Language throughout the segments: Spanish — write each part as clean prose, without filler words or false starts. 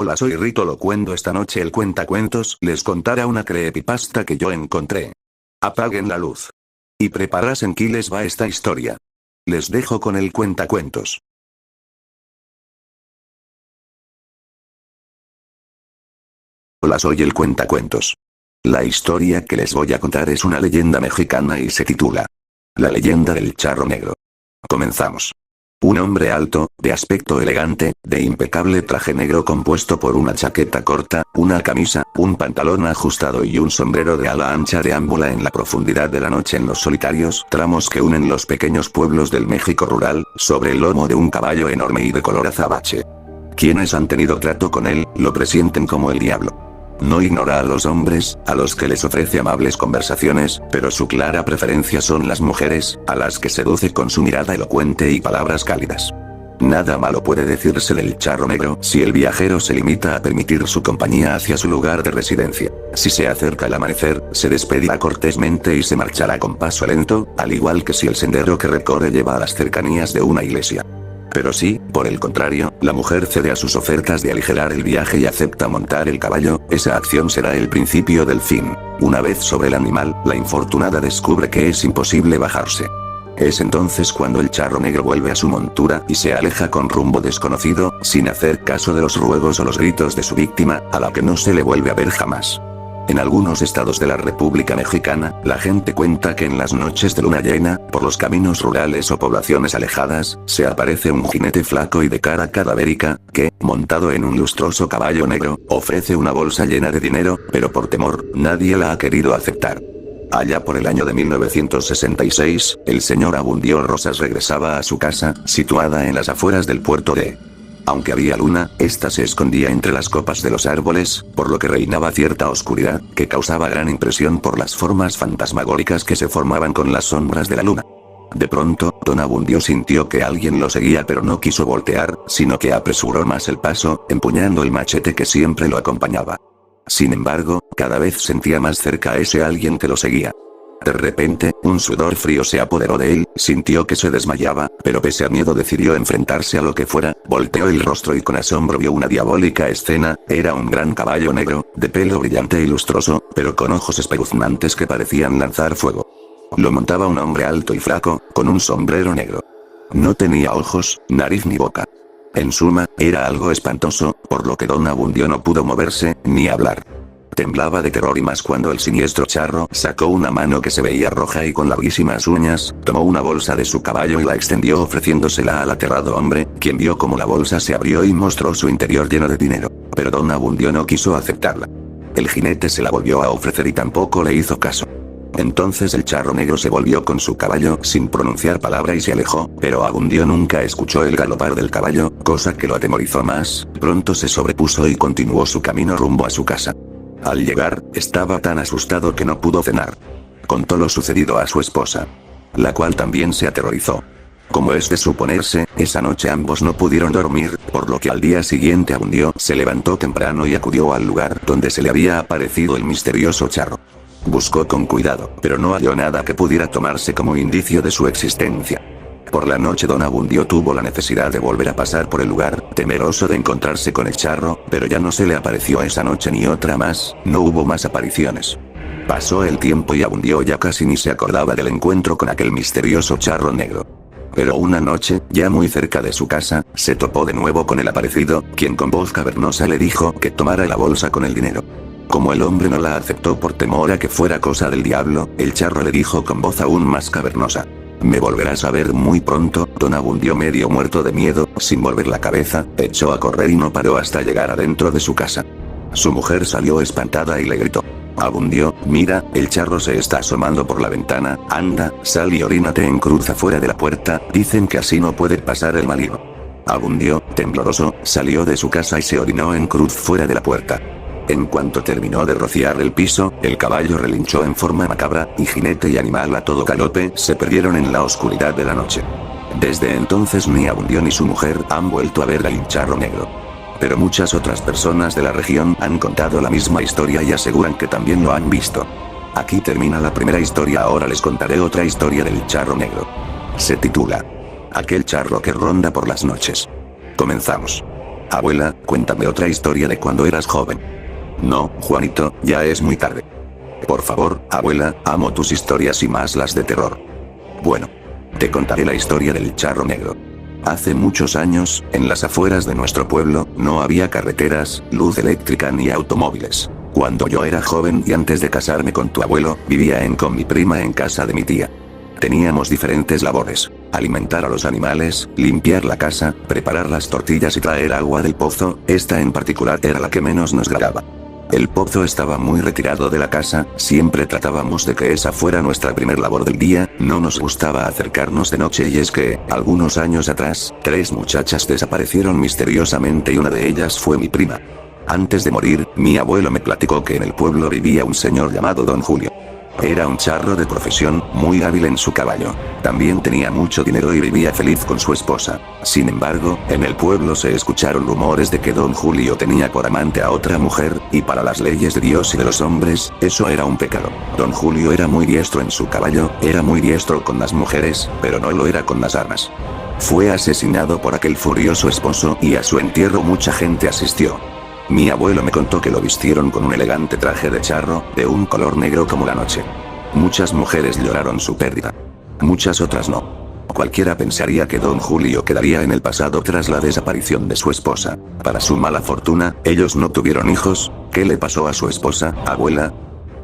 Hola, soy Rito Locuendo. Esta noche el cuentacuentos les contará una creepypasta que yo encontré. Apaguen la luz. Y preparasen en qué les va esta historia. Les dejo con el cuentacuentos. Hola, soy el cuentacuentos. La historia que les voy a contar es una leyenda mexicana y se titula La leyenda del charro negro. Comenzamos. Un hombre alto, de aspecto elegante, de impecable traje negro compuesto por una chaqueta corta, una camisa, un pantalón ajustado y un sombrero de ala ancha deambula en la profundidad de la noche en los solitarios tramos que unen los pequeños pueblos del México rural, sobre el lomo de un caballo enorme y de color azabache. Quienes han tenido trato con él, lo presienten como el diablo. No ignora a los hombres, a los que les ofrece amables conversaciones, pero su clara preferencia son las mujeres, a las que seduce con su mirada elocuente y palabras cálidas. Nada malo puede decirse del charro negro si el viajero se limita a permitir su compañía hacia su lugar de residencia. Si se acerca el amanecer, se despedirá cortésmente y se marchará con paso lento, al igual que si el sendero que recorre lleva a las cercanías de una iglesia. Pero si, por el contrario, la mujer cede a sus ofertas de aligerar el viaje y acepta montar el caballo, esa acción será el principio del fin. Una vez sobre el animal, la infortunada descubre que es imposible bajarse. Es entonces cuando el charro negro vuelve a su montura y se aleja con rumbo desconocido, sin hacer caso de los ruegos o los gritos de su víctima, a la que no se le vuelve a ver jamás. En algunos estados de la República Mexicana, la gente cuenta que en las noches de luna llena, por los caminos rurales o poblaciones alejadas, se aparece un jinete flaco y de cara cadavérica, que, montado en un lustroso caballo negro, ofrece una bolsa llena de dinero, pero por temor, nadie la ha querido aceptar. Allá por el año de 1966, el señor Abundio Rosas regresaba a su casa, situada en las afueras del puerto de... Aunque había luna, esta se escondía entre las copas de los árboles, por lo que reinaba cierta oscuridad, que causaba gran impresión por las formas fantasmagóricas que se formaban con las sombras de la luna. De pronto, don Abundio sintió que alguien lo seguía, pero no quiso voltear, sino que apresuró más el paso, empuñando el machete que siempre lo acompañaba. Sin embargo, cada vez sentía más cerca a ese alguien que lo seguía. De repente, un sudor frío se apoderó de él, sintió que se desmayaba, pero pese a miedo decidió enfrentarse a lo que fuera, volteó el rostro y con asombro vio una diabólica escena. Era un gran caballo negro, de pelo brillante y lustroso, pero con ojos espeluznantes que parecían lanzar fuego. Lo montaba un hombre alto y flaco, con un sombrero negro. No tenía ojos, nariz ni boca. En suma, era algo espantoso, por lo que don Abundio no pudo moverse, ni hablar. Temblaba de terror y más cuando el siniestro charro sacó una mano que se veía roja y con larguísimas uñas, tomó una bolsa de su caballo y la extendió ofreciéndosela al aterrado hombre, quien vio cómo la bolsa se abrió y mostró su interior lleno de dinero. Pero don Abundio no quiso aceptarla. El jinete se la volvió a ofrecer y tampoco le hizo caso. Entonces el charro negro se volvió con su caballo sin pronunciar palabra y se alejó, pero Abundio nunca escuchó el galopar del caballo, cosa que lo atemorizó más. Pronto se sobrepuso y continuó su camino rumbo a su casa. Al llegar, estaba tan asustado que no pudo cenar. Contó lo sucedido a su esposa, la cual también se aterrorizó. Como es de suponerse, esa noche ambos no pudieron dormir, por lo que al día siguiente Abundio se levantó temprano y acudió al lugar donde se le había aparecido el misterioso charro. Buscó con cuidado, pero no halló nada que pudiera tomarse como indicio de su existencia. Por la noche don Abundio tuvo la necesidad de volver a pasar por el lugar, temeroso de encontrarse con el charro, pero ya no se le apareció esa noche ni otra más, no hubo más apariciones. Pasó el tiempo y Abundio ya casi ni se acordaba del encuentro con aquel misterioso charro negro. Pero una noche, ya muy cerca de su casa, se topó de nuevo con el aparecido, quien con voz cavernosa le dijo que tomara la bolsa con el dinero. Como el hombre no la aceptó por temor a que fuera cosa del diablo, el charro le dijo con voz aún más cavernosa: «Me volverás a ver muy pronto». Don Abundio, medio muerto de miedo, sin volver la cabeza, echó a correr y no paró hasta llegar adentro de su casa. Su mujer salió espantada y le gritó: «Abundio, mira, el charro se está asomando por la ventana, anda, sal y orínate en cruz afuera de la puerta, dicen que así no puede pasar el maligno». Abundio, tembloroso, salió de su casa y se orinó en cruz fuera de la puerta. En cuanto terminó de rociar el piso, el caballo relinchó en forma macabra, y jinete y animal a todo galope se perdieron en la oscuridad de la noche. Desde entonces ni Abundio ni su mujer han vuelto a ver al charro negro. Pero muchas otras personas de la región han contado la misma historia y aseguran que también lo han visto. Aquí termina la primera historia, ahora les contaré otra historia del charro negro. Se titula Aquel charro que ronda por las noches. Comenzamos. Abuela, cuéntame otra historia de cuando eras joven. No, Juanito, ya es muy tarde. Por favor, abuela, amo tus historias y más las de terror. Bueno, te contaré la historia del charro negro. Hace muchos años, en las afueras de nuestro pueblo, no había carreteras, luz eléctrica ni automóviles. Cuando yo era joven y antes de casarme con tu abuelo, vivía con mi prima en casa de mi tía. Teníamos diferentes labores: alimentar a los animales, limpiar la casa, preparar las tortillas y traer agua del pozo. Esta en particular era la que menos nos agradaba. El pozo estaba muy retirado de la casa, siempre tratábamos de que esa fuera nuestra primer labor del día, no nos gustaba acercarnos de noche y es que, algunos años atrás, 3 muchachas desaparecieron misteriosamente y una de ellas fue mi prima. Antes de morir, mi abuelo me platicó que en el pueblo vivía un señor llamado Don Julio. Era un charro de profesión, muy hábil en su caballo. También tenía mucho dinero y vivía feliz con su esposa. Sin embargo, en el pueblo se escucharon rumores de que Don Julio tenía por amante a otra mujer, y para las leyes de Dios y de los hombres, eso era un pecado. Don Julio era muy diestro en su caballo, era muy diestro con las mujeres, pero no lo era con las armas. Fue asesinado por aquel furioso esposo y a su entierro mucha gente asistió. Mi abuelo me contó que lo vistieron con un elegante traje de charro, de un color negro como la noche. Muchas mujeres lloraron su pérdida. Muchas otras no. Cualquiera pensaría que Don Julio quedaría en el pasado tras la desaparición de su esposa. Para su mala fortuna, ellos no tuvieron hijos. ¿Qué le pasó a su esposa, abuela?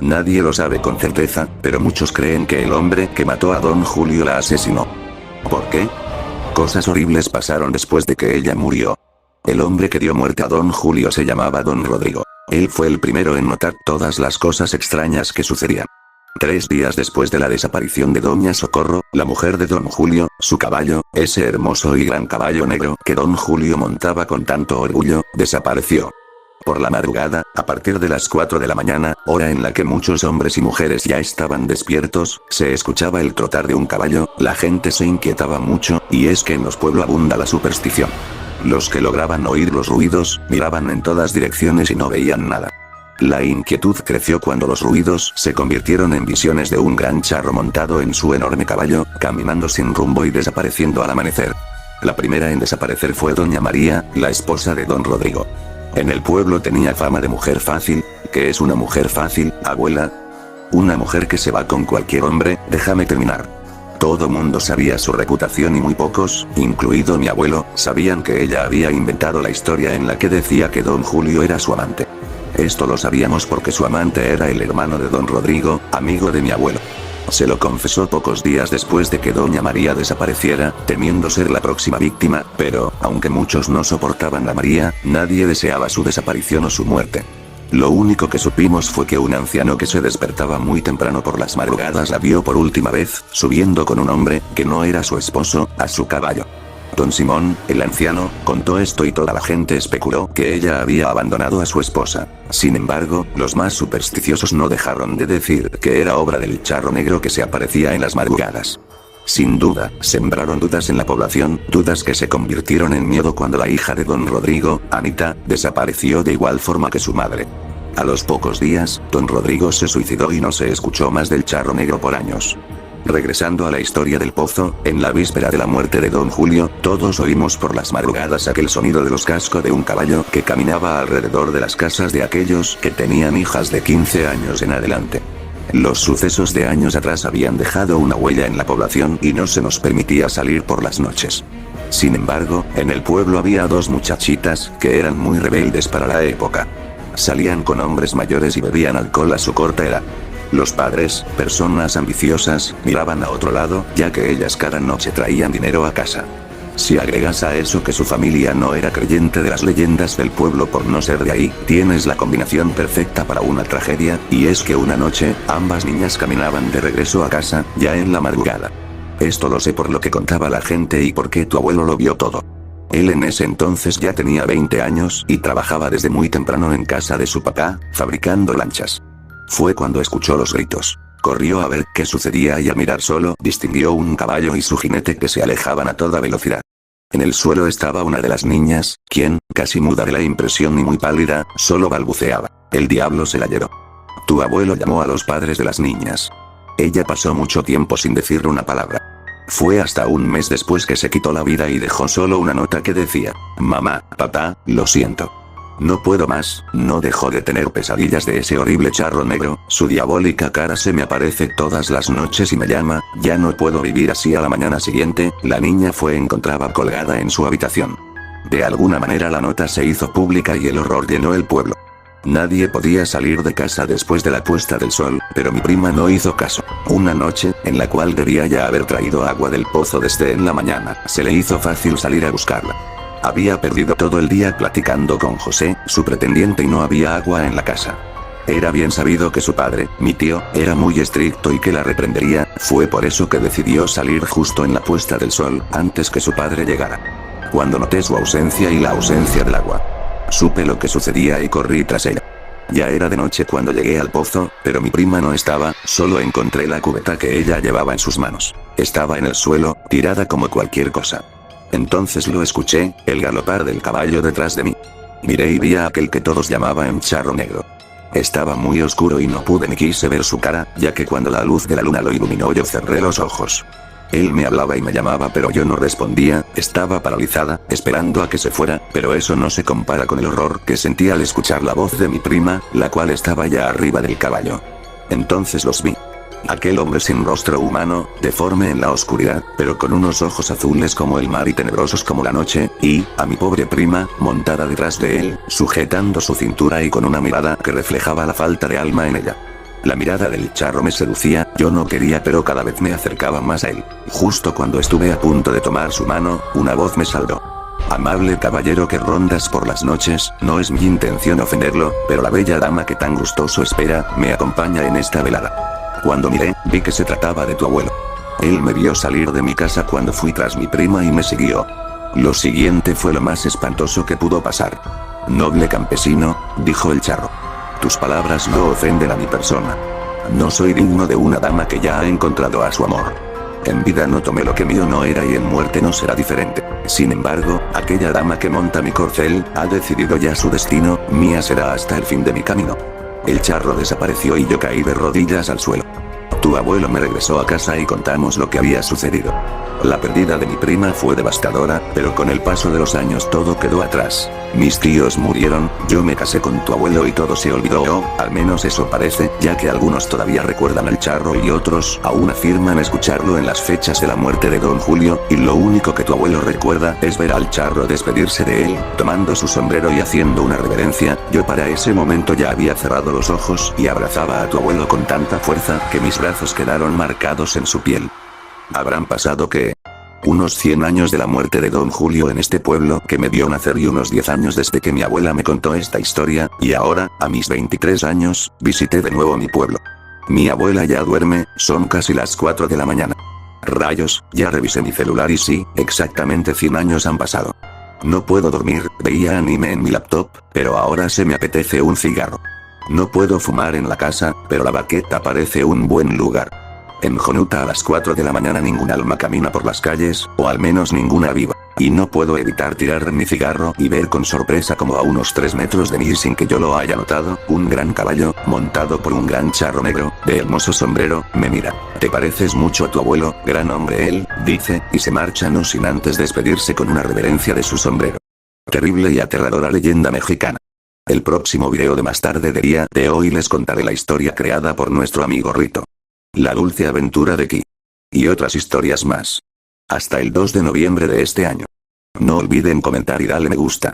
Nadie lo sabe con certeza, pero muchos creen que el hombre que mató a Don Julio la asesinó. ¿Por qué? Cosas horribles pasaron después de que ella murió. El hombre que dio muerte a Don Julio se llamaba Don Rodrigo. Él fue el primero en notar todas las cosas extrañas que sucedían. 3 días después de la desaparición de Doña Socorro, la mujer de Don Julio, su caballo, ese hermoso y gran caballo negro que Don Julio montaba con tanto orgullo, desapareció. Por la madrugada, a partir de las 4 de la mañana, hora en la que muchos hombres y mujeres ya estaban despiertos, se escuchaba el trotar de un caballo, la gente se inquietaba mucho, y es que en los pueblos abunda la superstición. Los que lograban oír los ruidos, miraban en todas direcciones y no veían nada. La inquietud creció cuando los ruidos se convirtieron en visiones de un gran charro montado en su enorme caballo, caminando sin rumbo y desapareciendo al amanecer. La primera en desaparecer fue Doña María, la esposa de Don Rodrigo. En el pueblo tenía fama de mujer fácil. ¿Qué es una mujer fácil, abuela? Una mujer que se va con cualquier hombre. Déjame terminar. Todo mundo sabía su reputación y muy pocos, incluido mi abuelo, sabían que ella había inventado la historia en la que decía que Don Julio era su amante. Esto lo sabíamos porque su amante era el hermano de Don Rodrigo, amigo de mi abuelo. Se lo confesó pocos días después de que Doña María desapareciera, temiendo ser la próxima víctima, pero, aunque muchos no soportaban a María, nadie deseaba su desaparición o su muerte. Lo único que supimos fue que un anciano que se despertaba muy temprano por las madrugadas la vio por última vez, subiendo con un hombre, que no era su esposo, a su caballo. Don Simón, el anciano, contó esto y toda la gente especuló que ella había abandonado a su esposa. Sin embargo, los más supersticiosos no dejaron de decir que era obra del charro negro que se aparecía en las madrugadas. Sin duda, sembraron dudas en la población, dudas que se convirtieron en miedo cuando la hija de Don Rodrigo, Anita, desapareció de igual forma que su madre. A los pocos días, Don Rodrigo se suicidó y no se escuchó más del charro negro por años. Regresando a la historia del pozo, en la víspera de la muerte de Don Julio, todos oímos por las madrugadas aquel sonido de los cascos de un caballo que caminaba alrededor de las casas de aquellos que tenían hijas de 15 años en adelante. Los sucesos de años atrás habían dejado una huella en la población y no se nos permitía salir por las noches. Sin embargo, en el pueblo había 2 muchachitas que eran muy rebeldes para la época. Salían con hombres mayores y bebían alcohol a su corta edad. Los padres, personas ambiciosas, miraban a otro lado, ya que ellas cada noche traían dinero a casa. Si agregas a eso que su familia no era creyente de las leyendas del pueblo por no ser de ahí, tienes la combinación perfecta para una tragedia, y es que una noche, ambas niñas caminaban de regreso a casa, ya en la madrugada. Esto lo sé por lo que contaba la gente y porque tu abuelo lo vio todo. Él en ese entonces ya tenía 20 años y trabajaba desde muy temprano en casa de su papá, fabricando lanchas. Fue cuando escuchó los gritos. Corrió a ver qué sucedía y al mirar solo, distinguió un caballo y su jinete que se alejaban a toda velocidad. En el suelo estaba una de las niñas, quien, casi muda de la impresión y muy pálida, solo balbuceaba. El diablo se la llevó. Tu abuelo llamó a los padres de las niñas. Ella pasó mucho tiempo sin decir una palabra. Fue hasta un mes después que se quitó la vida y dejó solo una nota que decía: mamá, papá, lo siento. No puedo más, no dejo de tener pesadillas de ese horrible charro negro, su diabólica cara se me aparece todas las noches y me llama, ya no puedo vivir así. A la mañana siguiente, la niña fue encontrada colgada en su habitación. De alguna manera la nota se hizo pública y el horror llenó el pueblo. Nadie podía salir de casa después de la puesta del sol, pero mi prima no hizo caso. Una noche, en la cual debía ya haber traído agua del pozo desde en la mañana, se le hizo fácil salir a buscarla. Había perdido todo el día platicando con José, su pretendiente, y no había agua en la casa. Era bien sabido que su padre, mi tío, era muy estricto y que la reprendería, fue por eso que decidió salir justo en la puesta del sol, antes que su padre llegara. Cuando noté su ausencia y la ausencia del agua, supe lo que sucedía y corrí tras ella. Ya era de noche cuando llegué al pozo, pero mi prima no estaba, solo encontré la cubeta que ella llevaba en sus manos. Estaba en el suelo, tirada como cualquier cosa. Entonces lo escuché, el galopar del caballo detrás de mí. Miré y vi a aquel que todos llamaban charro negro. Estaba muy oscuro y no pude ni quise ver su cara, ya que cuando la luz de la luna lo iluminó yo cerré los ojos. Él me hablaba y me llamaba pero yo no respondía, estaba paralizada, esperando a que se fuera, pero eso no se compara con el horror que sentí al escuchar la voz de mi prima, la cual estaba ya arriba del caballo. Entonces los vi. Aquel hombre sin rostro humano, deforme en la oscuridad, pero con unos ojos azules como el mar y tenebrosos como la noche, y, a mi pobre prima, montada detrás de él, sujetando su cintura y con una mirada que reflejaba la falta de alma en ella. La mirada del charro me seducía, yo no quería pero cada vez me acercaba más a él. Justo cuando estuve a punto de tomar su mano, una voz me saludó. Amable caballero que rondas por las noches, no es mi intención ofenderlo, pero la bella dama que tan gustoso espera, me acompaña en esta velada. Cuando miré, vi que se trataba de tu abuelo. Él me vio salir de mi casa cuando fui tras mi prima y me siguió. Lo siguiente fue lo más espantoso que pudo pasar. Noble campesino, dijo el charro. Tus palabras no ofenden a mi persona. No soy digno de una dama que ya ha encontrado a su amor. En vida no tomé lo que mío no era y en muerte no será diferente. Sin embargo, aquella dama que monta mi corcel, ha decidido ya su destino, mía será hasta el fin de mi camino. El charro desapareció y yo caí de rodillas al suelo. Tu abuelo me regresó a casa y contamos lo que había sucedido. La pérdida de mi prima fue devastadora, pero con el paso de los años todo quedó atrás. Mis tíos murieron, yo me casé con tu abuelo y todo se olvidó, o al menos eso parece, ya que algunos todavía recuerdan al charro y otros aún afirman escucharlo en las fechas de la muerte de don Julio, y lo único que tu abuelo recuerda es ver al charro despedirse de él, tomando su sombrero y haciendo una reverencia. Yo para ese momento ya había cerrado los ojos y abrazaba a tu abuelo con tanta fuerza que mis brazos quedaron marcados en su piel. Habrán pasado unos 100 años de la muerte de don Julio en este pueblo que me vio nacer y unos 10 años desde que mi abuela me contó esta historia, y ahora, a mis 23 años, visité de nuevo mi pueblo. Mi abuela ya duerme, son casi las 4 de la mañana. Rayos, ya revisé mi celular y sí, exactamente 100 años han pasado. No puedo dormir, veía anime en mi laptop, pero ahora se me apetece un cigarro. No puedo fumar en la casa, pero la baqueta parece un buen lugar. En Jonuta a las 4 de la mañana ningún alma camina por las calles, o al menos ninguna viva. Y no puedo evitar tirar mi cigarro y ver con sorpresa como a unos 3 metros de mí sin que yo lo haya notado, un gran caballo, montado por un gran charro negro, de hermoso sombrero, me mira. Te pareces mucho a tu abuelo, gran hombre él, dice, y se marcha no sin antes despedirse con una reverencia de su sombrero. Terrible y aterradora leyenda mexicana. El próximo video de más tarde de día de hoy les contaré la historia creada por nuestro amigo Rito. La dulce aventura de Ki. Y otras historias más. Hasta el 2 de noviembre de este año. No olviden comentar y darle me gusta.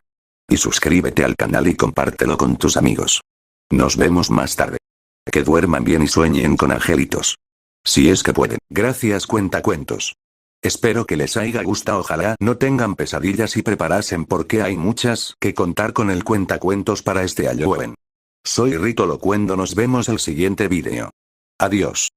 Y suscríbete al canal y compártelo con tus amigos. Nos vemos más tarde. Que duerman bien y sueñen con angelitos. Si es que pueden. Gracias cuentacuentos. Espero que les haya gustado, ojalá no tengan pesadillas y preparasen porque hay muchas que contar con el cuentacuentos para este año. Soy Rito Locuendo, nos vemos el siguiente video. Adiós.